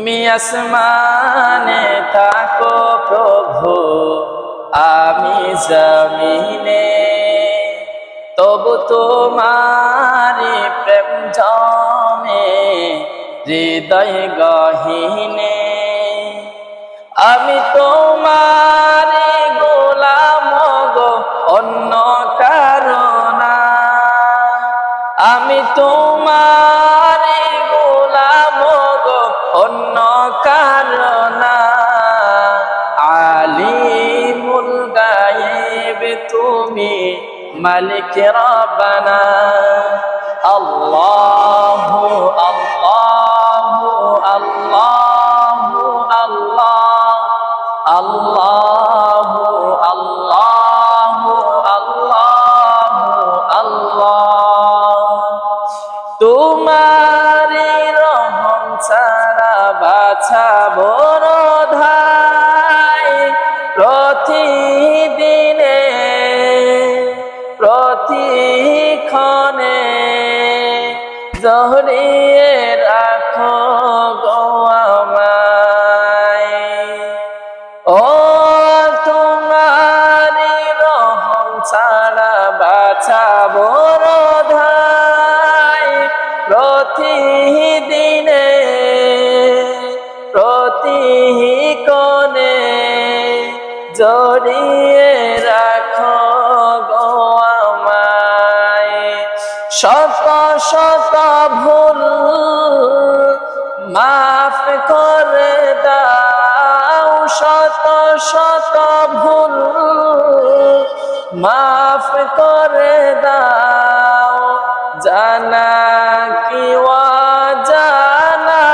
তুমি আসমানে থাকো প্রভু, আমি জমিনে, তবু তোমারি প্রেম জমে হৃদয় গহীনে। আমি তোমারি গোলাম গো, অন্য কারো না। আমি তোমারি গোলাম গো, অন্য কারো না। আলিমুল গায়েব তুমি, মালিক রব্বানা। আল্লাহু আল্লাহু আল্লাহু আল্লাহ, আল্লাহু আল্লাহু আল্লাহু আল্লাহ। তোমারি রহম ছাড়া বাছাবো ধাই, প্রতিদিনে প্রতিক্ষণে জড়িয়ে রাখো গো আমায়। ও তোমারি রহম ছাড়া বাছাবো ধাই, প্রতিদিনে প্রতিক্ষণে জড়িয়ে রাখো গো আমায়। শত শত ভুল মাফ করে দাও, শত শত ভুল মাফ করে দাও, জানা কি অজানা।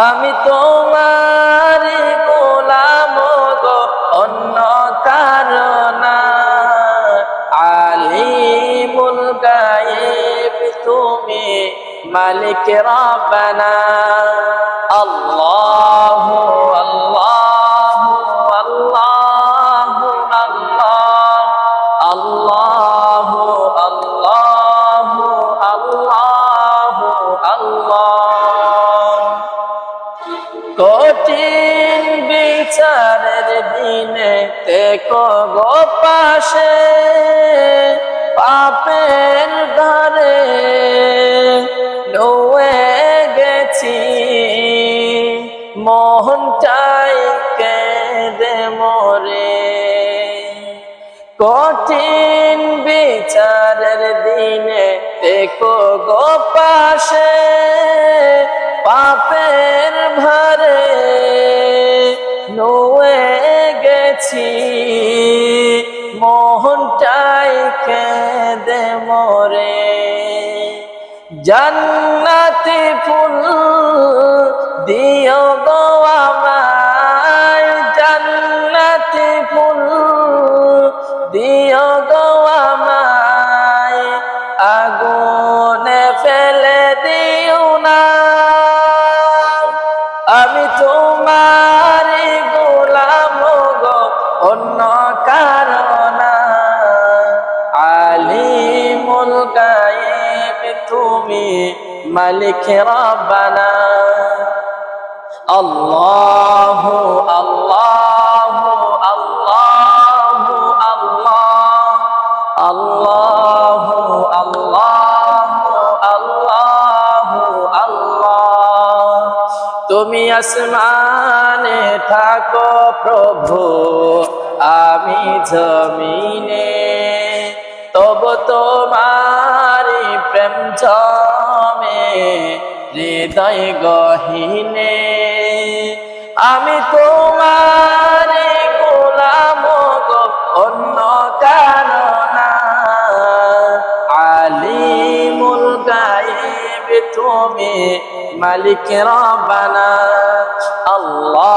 আমি তোমারি গোলাম গো, অন্য কারো না। আলিমুল গায়েব তুমি, মালিক রব্বানা। আল্লাহু আল্লাহু আল্লাহু আল্লাহ, আল্লাহু আল্লাহু আল্লাহু আল্লাহ। কঠিন বিচারের দিনে দেখো গো পাশে, পাপের ঘরে ডুবে গেছি, মোহনটাই কেঁদে মরে। কঠিন বিচারের দিনে দেখো গো পাশে, পাপের ভারে নুয়ে গেছি, মোহনটাই কেঁদে মরে। জান্নাতি ফুল দিও গো আমায়, জান্নাতি ফুল দিও গো আমায়, আগুনে ফেলে দিও না। আমি তোমারি গোলাম গো, অন্য কারো না। আলিমুল গায়েব তুমি, মালিক রব্বানা। আল্লাহু আল্লাহু আল্লাহু আল্লাহ, আল্লাহু আল্লাহু আল্লাহু আল্লাহ। তুমি আসমানে থাকো প্রভু, আমি জমিনে, তবু তোমারি প্রেম জমে হৃদয় গহীনে। আমি তোমারি গোলাম গো, অন্য কারো না। আলিমুল গায়েব তুমি, মালিক রব্বানা। আল্লাহ